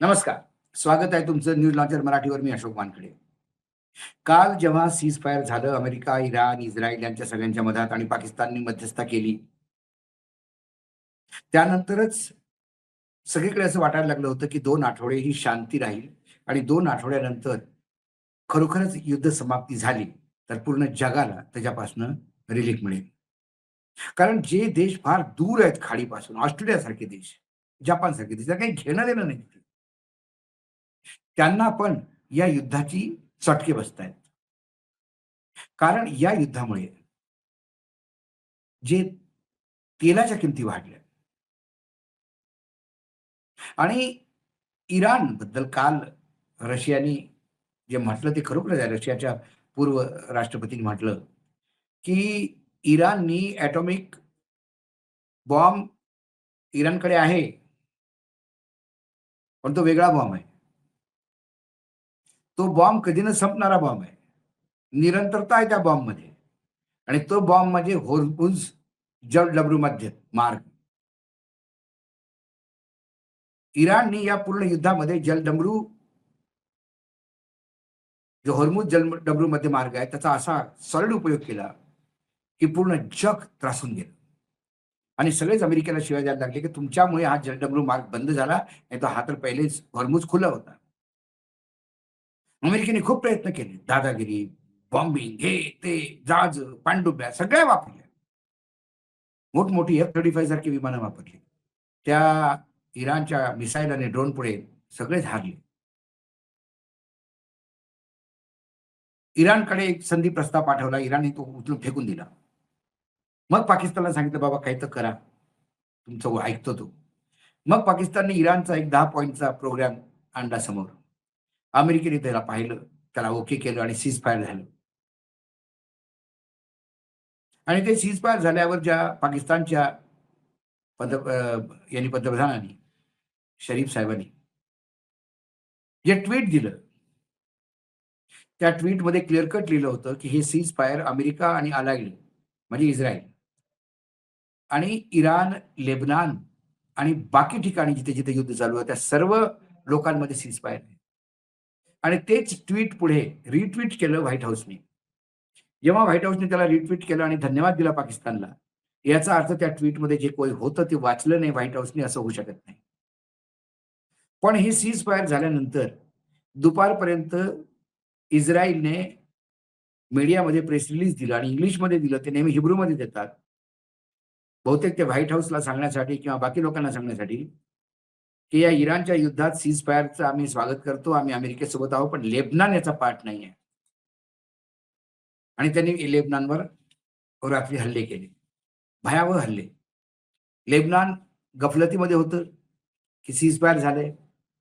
नमस्कार. स्वागत आहे तुमचं न्यूज लॉन्चर मराठीवर. मी अशोक वानखेडे. काल जेव्हा सीज फायर झालं, अमेरिका, इराण, इस्रायल यांच्या सगळ्यांच्या मधात आणि पाकिस्तानने मध्यस्थता केली. त्यानंतरच सगळीकडे असं वाटायला लागलं होतं, की 2 आठवडे ही शांती राहील आणि 2 आठवड्यानंतर खरोखरच युद्ध समाप्ती झाली, तर पूर्ण जगाला त्याच्यापासून रिलीफ मिळेल. कारण जे देश फार दूर आहेत खाडीपासून, ऑस्ट्रेलियासारखे देश, जपानसारखे देश, त्याला काही घेणं-देणं नाही. त्यांना पण या युद्धाची चटके बसतायत. कारण या युद्धामुळे जे तेलाच्या किमती वाढल्या आणि इराणबद्दल काल रशियानी जे म्हटलं ते खरोखरच आहे. रशियाच्या पूर्व राष्ट्रपतींनी म्हटलं, की इराणनी एटॉमिक बॉम्ब इराणकडे आहे, पण तो वेगळा बॉम्ब आहे. तो बॉम्ब कधी न संपणारा बॉम्ब आहे. निरंतरता आहे त्या बॉम्बमध्ये आणि तो बॉम्ब म्हणजे होर्मुझ जलडमरूमध्ये मार्ग. इराणनी या पूर्ण युद्धामध्ये जलडमरू जो होर्मुझ जलडमरूमध्ये मार्ग आहे, त्याचा असा सरळ उपयोग केला, की पूर्ण जग त्रासून गेलं आणि सगळेच अमेरिकेला शिव्या द्यायला लागले, की तुमच्यामुळे हा जलडमरू मार्ग बंद झाला, नाहीतर हा तर पहिलेच होर्मुझ खुला होता. अमेरिकेने खूप प्रयत्न केले. दादागिरी, बॉम्बिंग, हे, ते, जहाजं, पाणडुब्या सगळ्या वापरल्या. मोठमोठी F-35 सारखी विमानं वापरली. त्या इराणच्या मिसाईल आणि ड्रोनपुढे सगळेच हारले. इराणकडे एक संधी प्रस्ताव पाठवला. इराणने तो उचलून फेकून दिला. मग पाकिस्तानला सांगितलं, "बाबा काही तर करा." तुमचं ऐकतो तो. मग पाकिस्तानने इराणचा एक 10 पॉइंटचा प्रोग्राम आणला समोर. अमेरिकेने त्याला पाहिलं, त्याला ओके केलं आणि सीज फायर झालं. आणि ते सीज फायर झाल्यावर ज्या पाकिस्तानच्या यांनी पंतप्रधानांनी, शरीफ साहेबांनी जे ट्वीट दिलं, त्या ट्वीटमध्ये क्लिअर कट लिहिलं होतं, की हे सीज फायर अमेरिका आणि अलाइड म्हणजे इस्रायल आणि इराण, लेबनान आणि बाकी ठिकाणी जिथे-जिथे युद्ध चालू आहे, त्या सर्व लोकांमध्ये सीज फायर आहे. आणि तेच ट्वीट पुढे रिट्वीट केलं व्हाईट हाऊसने. जेव्हा व्हाईट हाऊसने त्याला रिट्वीट केलं आणि धन्यवाद दिला पाकिस्तानला, याचा अर्थ त्या ट्वीटमध्ये जे काही होतं ते वाचलं नाही व्हाईट हाऊसने असं होऊ शकत नाही. पण हे सीज फायर झाल्यानंतर दुपारपर्यंत इस्रायलने मीडियामध्ये प्रेस रिलीज दिलं आणि इंग्लिशमध्ये दिलं. ते नेहमी हिब्रूमध्ये देतात. बहुतेक ते व्हाईट हाऊसला सांगण्यासाठी किंवा बाकी लोकांना सांगण्यासाठी, की या इराणच्या युद्धात सीज फायरचं आम्ही स्वागत करतो. आम्ही अमेरिकेसोबत आहोत, पण लेबनान याचा पार्ट नाहीये. आणि त्यांनी लेबनानवर रात्री हल्ले केले. भयावह हल्ले. लेबनान गफलतीमध्ये होतं, की सीज फायर झालंय.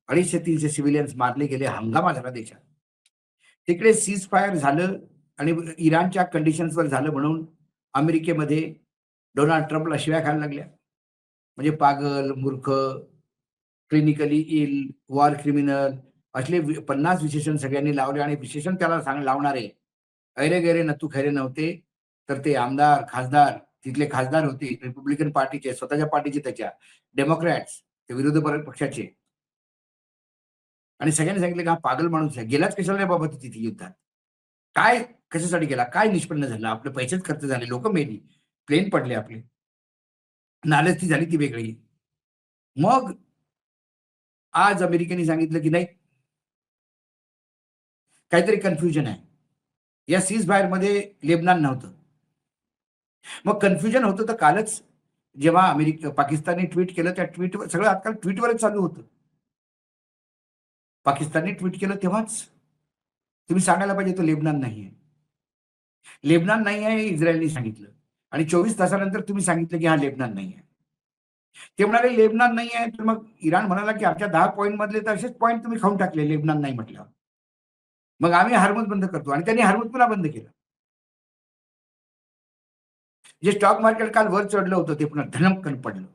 250-300 सिव्हिलियन्स मारले गेले. हंगामा झाला देशात. तिकडे सीज फायर झालं आणि इराणच्या कंडिशन्सवर झालं म्हणून अमेरिकेमध्ये डोनाल्ड ट्रम्पला शिव्या खायला लागल्या. म्हणजे पागल, मूर्ख, क्लिनिकली इल, वॉर क्रिमिनल असले 50 विशेषण सगळ्यांनी लावले आणि विशेषण त्याला लावणारे ऐरे-गैरे नत्थू खैरे नव्हते. तर ते आमदार, खासदार, तिथले खासदार होते रिपब्लिकन पार्टीचे, स्वतःच्या पार्टीचे त्याच्या, डेमोक्रॅट्स, ते विरोधी पक्षाचे आणि सगळ्यांनी सांगितलं की हा पागल माणूस आहे. गेलाच कशाला रे बाबा तू तिथे युद्धात? काय कशासाठी गेला? काय निष्पन्न झालं? आपले पैसेच खर्च झाले, लोकं मेली, प्लेन पडले आपले. नालस्ती झाली ती वेगळी. मग आज अमेरिकेने सांगितलं की नाही, काहीतरी कन्फ्युजन आहे. या सीज फायरमध्ये लेबनान नव्हतं. मग कन्फ्युजन होतं तर कालच जेव्हा पाकिस्तानने ट्वीट केलं, त्या ट्वीटवर सगळं आजकाल ट्वीटवरच चालू होतं. पाकिस्तानने ट्वीट केलं तेव्हाच तुम्ही सांगायला पाहिजे तो लेबनान नाहीये. लेबनान नाही आहे हे इस्रायलने सांगितलं आणि 24 तासानंतर तुम्ही सांगितलं की हा लेबनान नाहीये. ते म्हणाले लेबनान नाही आहे, तर मग इराण म्हणाला की आमच्या 10 पॉइंट मधले तर असेच पॉइंट तुम्ही खाऊन टाकले लेबनान नाही म्हटल्यावर. मग आम्ही हार्मोज बंद करतो आणि त्यांनी हार्मोज पुन्हा बंद केलं. जे स्टॉक मार्केट काल वर चढलं होतं ते पुन्हा धनमकन पडलं.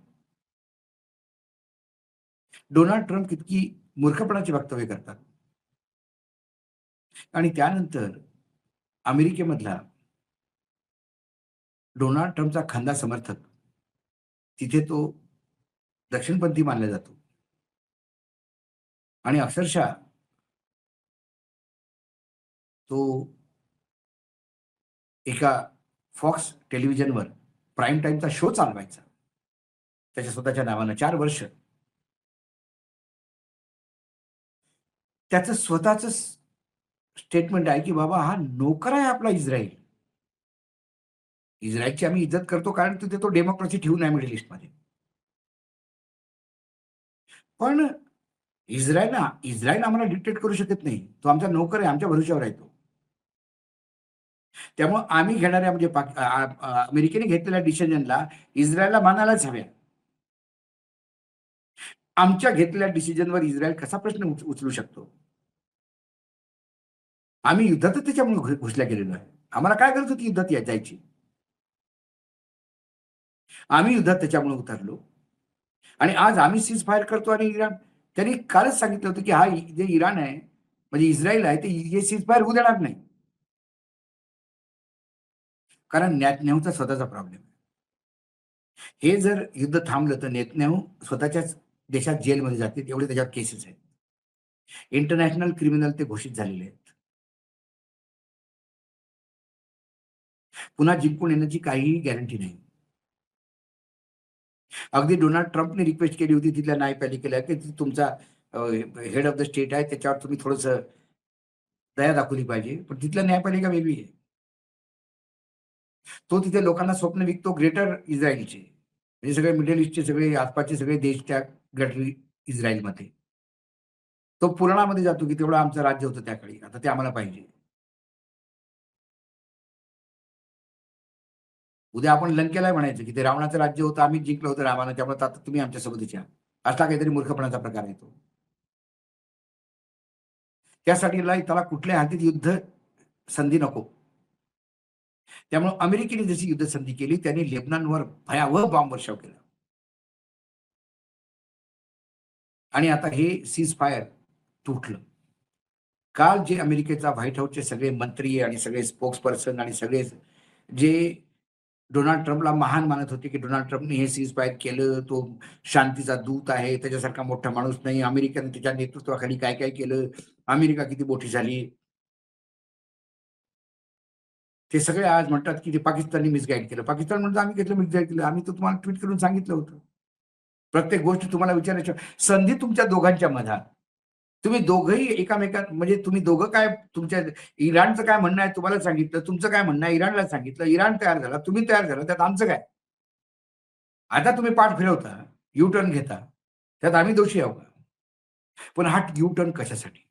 डोनाल्ड ट्रम्प किती मूर्खपणाची वक्तव्य करतात. आणि त्यानंतर अमेरिकेमधला डोनाल्ड ट्रम्पचा खंदा समर्थक, तिथे तो दक्षिणपंथी मानला जातो. आणि अक्षरशः तो एका फॉक्स टेलिव्हिजनवर प्राईम टाईमचा शो चालवायचा. त्याच्या स्वतःच्या नावानं 4 वर्ष. त्याचं स्वतःचं स्टेटमेंट आहे, की बाबा हा नोकर आहे आपला इस्राईल. इस्रायलची आम्ही इज्जत करतो कारण तिथे तो डेमोक्रेसी ठेवून आहे मिडल ईस्टमध्ये. पण इस्रायल आम्हाला डिक्टेट करू शकत नाही. तो आमचा नोकर आहे, आमच्या भरोश्यावर आहे तो. त्यामुळं आम्ही घेणाऱ्या म्हणजे अमेरिकेने घेतलेल्या डिसिजनला इस्रायलला मानायलाच हव्या. आमच्या घेतलेल्या डिसिजनवर इस्रायल कसा प्रश्न उचलू शकतो? आम्ही युद्धातच त्याच्यामुळे घुसल्या गेलेलो आहे. आम्हाला काय गरज होती युद्धात जायची? आम्ही युद्धात त्याच्यामुळे उतरलो आणि आज आम्ही सीज फायर करतो आणि इराण त्यांनी कालच सांगितलं होतं, की हा जे इराण आहे, म्हणजे इस्रायल आहे, ते हे सीज फायर होऊ देणार नाही. कारण नेतन्याहूचा स्वतःचा प्रॉब्लेम आहे. हे जर युद्ध थांबलं तर नेतन्याहू स्वतःच्याच देशात जेलमध्ये जातील एवढे त्याच्यावर केसेस आहेत. इंटरनॅशनल क्रिमिनल ते घोषित झालेले आहेत. पुन्हा जिंकून येण्याची काहीही गॅरंटी नाही. अगदी डोनाल्ड ट्रम्पने रिक्वेस्ट केली होती तिथल्या न्यायपालिकेला, की तुमचा हेड ऑफ द स्टेट आहे त्याच्यावर तुम्ही थोडंसं दया दाखवली पाहिजे. पण तिथल्या न्यायपालिका वेगळी आहे. तो तिथे लोकांना स्वप्न विकतो ग्रेटर इस्रायलचे. म्हणजे सगळे मिडल ईस्टचे सगळे आसपासचे सगळे देश त्या ग्रेटर इस्रायलमध्ये. तो पुराणामध्ये जातो, की तेवढं आमचं राज्य होतं त्या काळी. आता ते आम्हाला पाहिजे. उद्या आपण लंकेला म्हणायचं, की ते रावणाचं राज्य होतं, आम्हीच जिंकलं होतं रामानं, त्यामुळे आता तुम्ही आमच्यासोबतच या. असा काहीतरी मूर्खपणाचा प्रकार आहे तो. त्यासाठी त्याला कुठल्याही हातीत युद्ध संधी नको. त्यामुळे अमेरिकेने जशी युद्ध संधी केली, त्यांनी लेबनॉनवर भयावह बॉम्बवर्षाव केला. आणि आता हे सीज फायर तुटलं. काल जे अमेरिकेचा व्हाईट हाऊसचे सगळे मंत्री आणि सगळे स्पोक्सपर्सन आणि सगळे जे डोनाल्ड ट्रम्पला महान मानत होते, की डोनाल्ड ट्रम्पने हे सीज फायर केलं, तो शांतीचा दूत आहे, त्याच्यासारखा मोठा माणूस नाही. अमेरिकेने त्याच्या नेतृत्वाखाली काय-काय केलं, अमेरिका किती मोठी झाली. ते सगळे आज म्हणतात, की ते पाकिस्ताननी मिसगाईड केलं. पाकिस्तान म्हणतं, "आम्ही घेतलं मिसगाईड केलं. आम्ही तर तुम्हाला ट्वीट करून सांगितलं होतं." प्रत्येक गोष्ट तुम्हाला विचारायची संधी तुमच्या दोघांच्या मधात. तुम्ही दोघंही म्हणजे तुम्ही दोघं काय तुमच्या इराणचं काय म्हणणं आहे तुम्हाला सांगितलं, तुमचं काय म्हणणं आहे इराणला सांगितलं. इराण तयार झाला, तुम्ही तयार झाला, त्यात आमचं काय? आता तुम्ही पाठ फिरवता, यू टर्न घेता. त्यात आम्ही दोषी आहोत का? पण हा यू टर्न कशासाठी?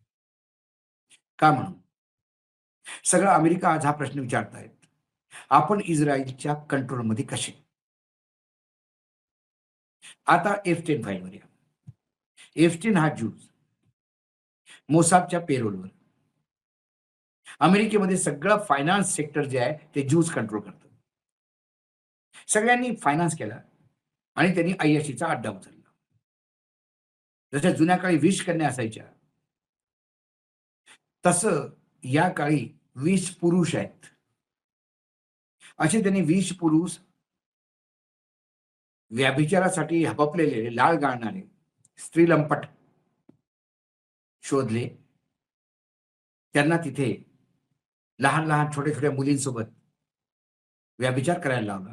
का म्हणून? सगळं अमेरिका आज हा प्रश्न विचारतायत. आपण इस्रायलच्या कंट्रोलमध्ये कसे? आता एफस्टेन फाईलवर या. एफस्टेन हा ज्यूज. मोसादच्या पेरोलवर. अमेरिकेमध्ये सगळं फायनान्स सेक्टर जे आहे ते ज्यूज कंट्रोल करतं. सगळ्यांनी फायनान्स केला आणि त्यांनी अय्याशीचा अड्डा उचलला. जशा जुन्या काळी 20 कन्या असायच्या, तसं या काळी 20 पुरुष आहेत. असे त्यांनी 20 पुरुष व्यभिचारासाठी हबपलेले, लाळ गाळणारे, स्त्रीलंपट शोधले. त्यांना तिथे लहान-लहान, छोट्या-छोट्या मुलींसोबत व्यभिचार करायला लावला.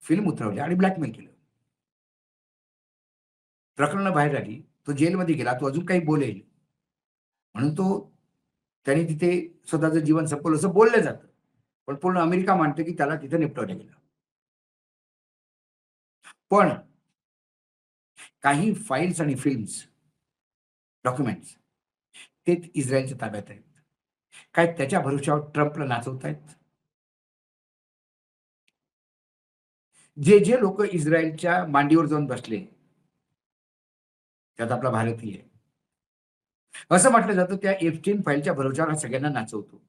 फिल्म उतरवली आणि ब्लॅकमेल केलं. प्रकरणं बाहेर आली. तो जेलमध्ये गेला. तो अजून काही बोलेल म्हणून त्याने तिथे स्वतःचं जीवन संपवलं असं बोललं जातं. पण पूर्ण अमेरिका मानते, की त्याला तिथे निपटवलं गेलं. पण काही फाइल्स आणि फिल्म्स, डॉक्युमेंट्स ते इस्रायलच्या ताब्यात आहेत. काय त्याच्या भरोश्यावर ट्रम्पला नाचवतायत? जे लोकं इस्रायलच्या मांडीवर जाऊन बसले, त्यात आपला भारतीय आहे. असं म्हटलं जातं त्या एफस्टीन फाईलच्या भरोश्यावर हा सगळ्यांना नाचवतो.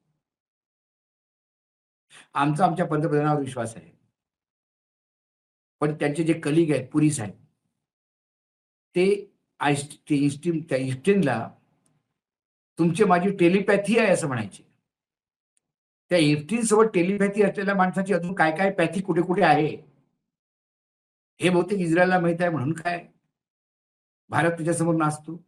आमचा आमच्या पंतप्रधानावर विश्वास आहे. पण त्यांचे जे कलीग आहेत, पुरी साहेब, ते त्या इस्टिनला तुमची माझी टेलिपॅथी आहे असं म्हणायचे. त्या एफटीन टेलिपॅथी असलेल्या माणसाची अजून काय-काय पॅथी कुठे-कुठे आहे, हे बहुतेक इस्रायलला माहीत आहे म्हणून काय भारत त्याच्यासमोर नाचतो.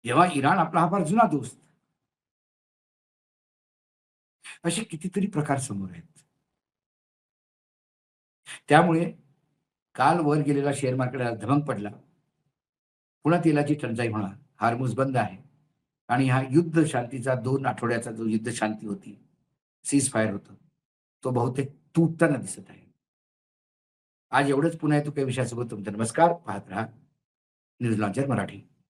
जेव्हा इराण आपला हा फार जुना दोस्त. असे कितीतरी प्रकार समोर आहेत. त्यामुळे काल वर गेलेला शेअर मार्केटला धमक पडला. पुन्हा तेलाची टंचाई होणार. हार्मुज बंद आहे आणि हा युद्ध शांतीचा 2 आठवड्याचा जो युद्ध शांती होती, सीज फायर होतं, तो बहुतेक तुटताना दिसत आहे. आज एवढंच. पुन्हा येतो काही विषयासोबत. तुमचा नमस्कार. पाहत रहा न्यूज लॉन्चर मराठी.